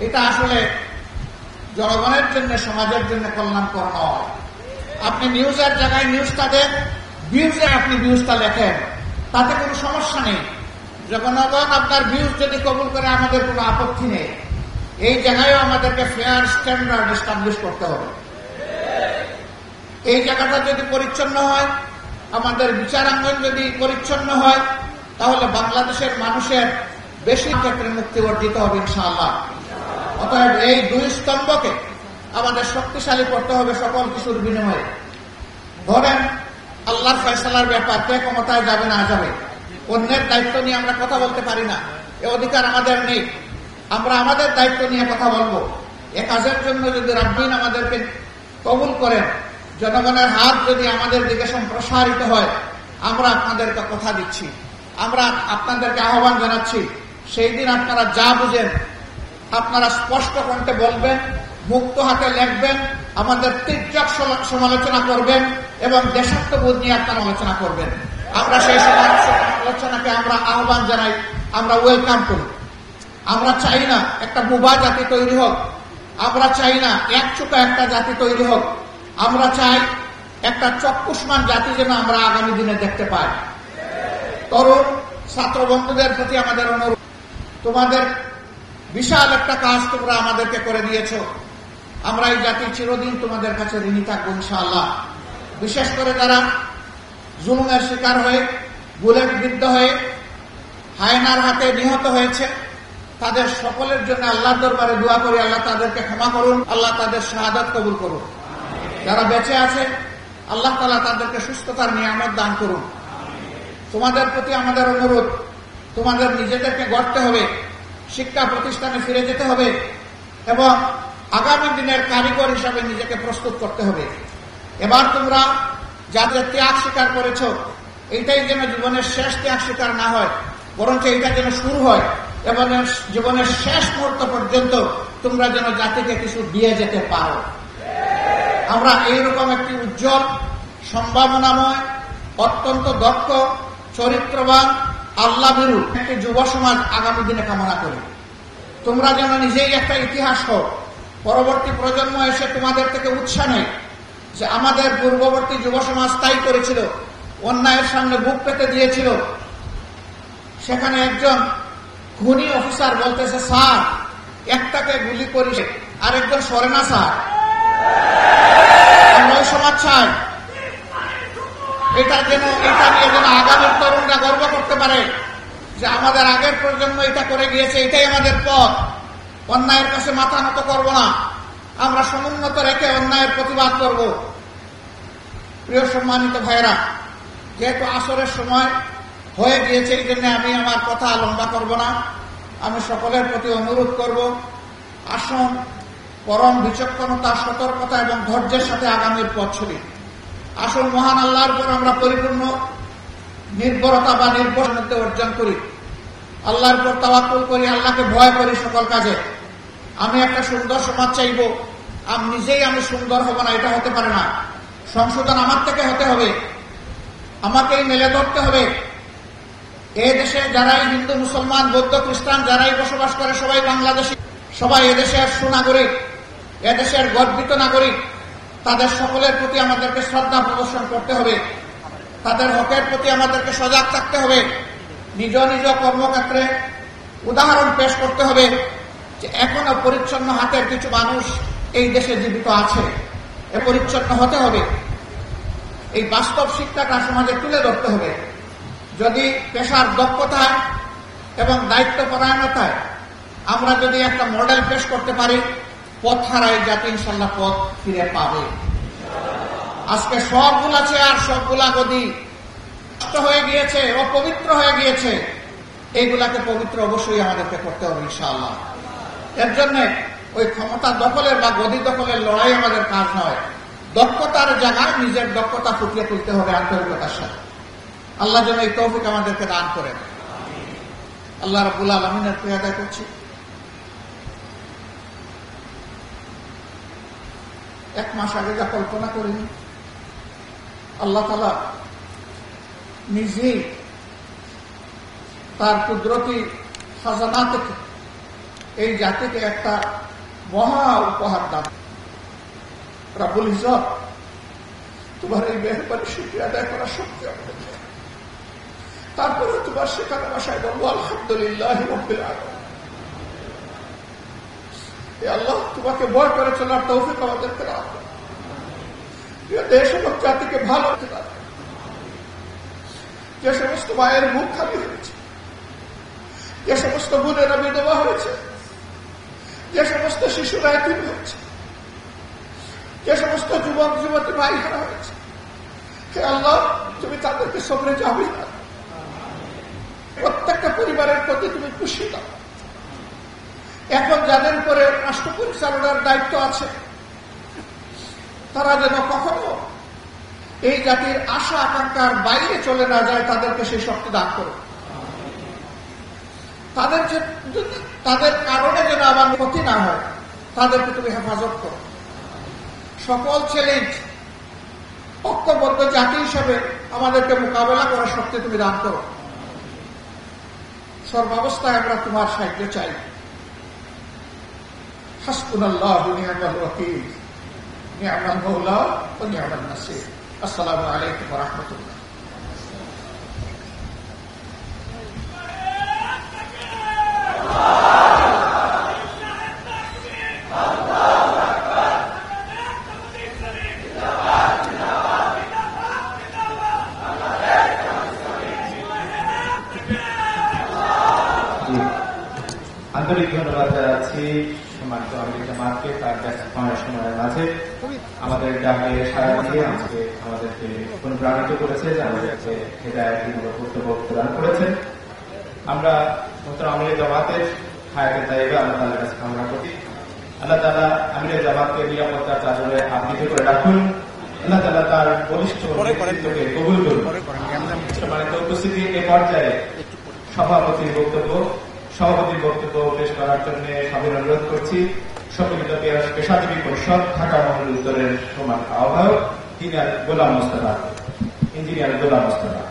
এটা আসলে জনগণের জন্য, সমাজের জন্য কল্যাণকর নয়। আপনি নিউজের জায়গায় নিউজটা দেন, ভিউজে আপনি ভিউজটা লেখেন, তাতে কোনো সমস্যা নেই। জনগণ আপনার ভিউজ যদি কবুল করে আমাদের কোনো আপত্তি নেই। এই জায়গায়ও আমাদেরকে ফেয়ার স্ট্যান্ডার্ড এস্টাবলিশ করতে হবে। এই জায়গাটা যদি পরিচ্ছন্ন হয়, আমাদের বিচারাঙ্গন যদি পরিচ্ছন্ন হয়, তাহলে বাংলাদেশের মানুষের বেশি ক্ষেত্রে মুক্তি অর্জিত হবে ইনশাআল্লাহ। অতএব এই দুই স্তম্ভকে আমাদের শক্তিশালী করতে হবে সকল কিছুর বিনিময়ে। ধরেন আল্লাহর ফয়সালার ব্যাপার, কে ক্ষমতায় যাবে না যাবে, অন্যের দায়িত্ব নিয়ে আমরা কথা বলতে পারি না, এ অধিকার আমাদের নেই। আমরা আমাদের দায়িত্ব নিয়ে কথা বলবো। এ কাজের জন্য যদি রাব্বিন আমাদেরকে কবুল করেন, জনগণের হাত যদি আমাদের দিকে সম্প্রসারিত হয়, আমরা আপনাদেরকে কথা দিচ্ছি, আমরা আপনাদেরকে আহ্বান জানাচ্ছি, সেই দিন আপনারা যা বুঝেন আপনারা স্পষ্ট কণ্ঠে বলবেন, মুক্ত হাতে লিখবেন, আমাদের তীর্যক সমালোচনা করবেন এবং দেশাত্মবোধ নিয়ে আপনারা আলোচনা করবেন। আমরা সেই আলোচনাকে আমরা আহ্বান জানাই, আমরা ওয়েলকাম করি। আমরা চাই না একটা বুবা জাতি তৈরি হোক, আমরা চাই না একচুকা একটা জাতি তৈরি হোক, আমরা চাই একটা চক্ষুষ্মান জাতি যেন আমরা আগামী দিনে দেখতে পাই। তরুণ ছাত্র বন্ধুদের প্রতি আমাদের অনুরোধ, তোমাদের বিশাল একটা কাজ তোমরা আমাদেরকে করে দিয়েছ। আমরা এই জাতি চিরদিন তোমাদের কাছে ঋণী থাকবো ইনশাআল্লাহ। বিশেষ করে যারা জুলুমের শিকার হয়ে, বুলেট বিদ্ধ হয়ে, হায়নার হাতে নিহত হয়েছে, তাদের সকলের জন্য আল্লাহর দরবারে দোয়া করি, আল্লাহ তাদেরকে ক্ষমা করুন, আল্লাহ তাদের শাহাদাত কবুল করুন। যারা বেঁচে আছে, আল্লাহ তাআলা তাদেরকে সুস্থতার নিয়ামত দান করুন। তোমাদের প্রতি আমাদের অনুরোধ, তোমাদের নিজেদেরকে গড়তে হবে, শিক্ষা প্রতিষ্ঠানে ফিরে যেতে হবে এবং আগামী দিনের কারিগর হিসাবে নিজেকে প্রস্তুত করতে হবে। এবার তোমরা যাদের ত্যাগ স্বীকার করেছ, এইটাই যেন জীবনের শেষ ত্যাগ স্বীকার না হয়, বরঞ্চ এইটা যেন শুরু হয় এবং জীবনের শেষ মুহূর্ত পর্যন্ত তোমরা যেন জাতিকে কিছু দিয়ে যেতে পারো। আমরা এইরকম একটি উজ্জ্বল, সম্ভাবনাময়, অত্যন্ত দক্ষ, চরিত্রবান, আল্লাহভীরু একটি যুব সমাজ আগামী দিনে কামনা করি। তোমরা যেন নিজেই একটা ইতিহাস হও, পরবর্তী প্রজন্ম এসে তোমাদের থেকে উৎসাহ নেই যে আমাদের পূর্ববর্তী যুব সমাজ তাই করেছিল, অন্যায়ের সামনে বুক পেতে দিয়েছিল। সেখানে একজন খুনি অফিসার বলতেছে, স্যার একটাকে গুলি করি, আরেকজন সরে না স্যার। আমরা ওই সমাজ চাই, এটা নিয়ে যেন আগামীর তরুণরা গর্ব করতে পারে যে আমাদের আগের প্রজন্ম এটা করে গিয়েছে, এটাই আমাদের পথ। অন্যায়ের কাছে মাথা নত করব না, আমরা সমুন্নত রেখে অন্যায়ের প্রতিবাদ করব। প্রিয় সম্মানিত ভাইয়েরা, যেহেতু আসরের সময় হয়ে গিয়েছে, এই জন্য আমি আমার কথা লম্বা করব না। আমি সকলের প্রতি অনুরোধ করব, আসুন পরম বিচক্ষণতা, সতর্কতা এবং ধৈর্যের সাথে আগামীর পথ চলি। আসুন মহান আল্লাহর উপর আমরা পরিপূর্ণ নির্ভরতা বা নির্ভরতা অর্জন করি, আল্লাহর উপর তাওয়াক্কুল করি, আল্লাহকে ভয় করি সকল কাজে। আমি একটা সুন্দর সমাজ চাইব, আমি সুন্দর হব না, এটা হতে পারে না। সংশোধন আমার থেকে হতে হবে, আমাকেই মেলে ধরতে হবে। এই দেশে যারাই হিন্দু, মুসলমান, বৌদ্ধ, খ্রিস্টান যারাই বসবাস করে, সবাই বাংলাদেশী, সবাই এদেশের সুনাগরিক, এদেশের গর্বিত নাগরিক। তাদের সকলের প্রতি আমাদেরকে শ্রদ্ধা প্রদর্শন করতে হবে, তাদের হকের প্রতি আমাদেরকে সজাগ থাকতে হবে। নিজ নিজ কর্মক্ষেত্রে উদাহরণ পেশ করতে হবে যে এখনো পরিচ্ছন্ন হাতের কিছু মানুষ এই দেশে জীবিত আছে, এ পরিচ্ছন্ন হতে হবে। এই বাস্তব শিক্ষাটা সমাজে তুলে ধরতে হবে। যদি পেশার দক্ষতায় এবং দায়িত্ব পরায়ণতায় আমরা যদি একটা মডেল পেশ করতে পারি, পথ হারাই জাতি ইনশাল্লাহ পথ ফিরে পাবে। আজকে সবগুলা চেয়ার, সবগুলা গদি নষ্ট হয়ে গিয়েছে, অপবিত্র হয়ে গিয়েছে। এইগুলাকে পবিত্র অবশ্যই আমাদেরকে করতে হবে ইনশাআল্লাহ। এর জন্য ওই ক্ষমতা দখলের বা গদি দখলের লড়াই আমাদের কাজ নয়। দক্ষতার জায়গায় নিজের দক্ষতা ফুটিয়ে তুলতে হবে আন্তরিকতার সাথে। আল্লাহ যেন এই তৌফিক আমাদেরকে দান করেন। আল্লাহ রাব্বুল আলামিনের প্রিয় আদায় করছি। এক মাস আগে যা কল্পনা করিনি, আল্লাহ তাআলা নিজেই তার কুদরতি খাজানা থেকে এই জাতিকে একটা মহা উপহার দান। রাব্বুল ইজ্জত তোমার এই মেহরবানি শুকরিয়া আদায় করার শক্তি আমাদের দেয়। তারপরে তোমার সেখানে বাসায় বলবো আলহামদুলিল্লাহ রাব্বিল আলামিন। আল্লাহ তোমাকে ভয় করে চলার তৌফিক আমাদেরকে দাও। দেশ এবং জাতিকে ভালো হতে দাও। যে সমস্ত মায়ের মুখ খালি হয়েছে, যে সমস্ত বোনেরা বিধবা হয়েছে, যে সমস্ত শিশুরা এতিম হয়েছে, যে সমস্ত যুবক যুবতী ভাই হারা হয়েছে, হে আল্লাহ তুমি তাদেরকে সবরে যাবে না। প্রত্যেকটা পরিবারের প্রতি তুমি খুশি দাও। এখন যাদের উপরে রাষ্ট্র পরিচালনার দায়িত্ব আছে তারা যেন কখনো এই জাতির আশা আকাঙ্ক্ষার বাইরে চলে না যায়, তাদেরকে সেই শক্তি দান করো। তাদের কারণে যেন আমার ক্ষতি না হয়, তাদেরকে তুমি হেফাজত করো। সকল চ্যালেঞ্জ ঐক্যবদ্ধ জাতি হিসেবে আমাদেরকে মোকাবেলা করার শক্তি তুমি দান করো। সর্বাবস্থায় আমরা তোমার সাহায্য চাই। হাসবুনাল্লাহু নি'মাল ওয়াকিল, নি'মাল মাওলা ওয়া নি'মান নাসির। আসসালামু আলাইকুম ওয়া রাহমাতুল্লাহ। আন্তরিক ধন্যবাদ জানাচ্ছি সম্মানিত আমির জামাতকে তার সময়ের মাঝে আমাদের ডাকে সাড়া দিয়ে আজকে আমাদেরকে অনুপ্রাণিত করেছে, আমাদেরকে হেদায়েতমূলক বক্তব্য প্রদান করেছেন। আমরা আমির জামাতের হায়াতে তাইয়্যিবা আল্লাহ তাআলার কাছে কামনা করি। আল্লাহ তাআলা আমির জামাতকে নিরাপত্তার চাদরে আবৃত করে রাখুন। আল্লাহ তাআলা তার বলিষ্ঠ নেতৃত্বকে কবুল করুন। সম্মানিত উপস্থিতি, এ পর্যায়ে সভাপতির বক্তব্য পেশ করার জন্য সবাই অনুরোধ করছি সম্মিলিত পেশাজীবী পরিষদ ঢাকা মহানগর উত্তরের সমান আহ্বায়ক ইঞ্জিনিয়ার গোলাম মোস্তফা।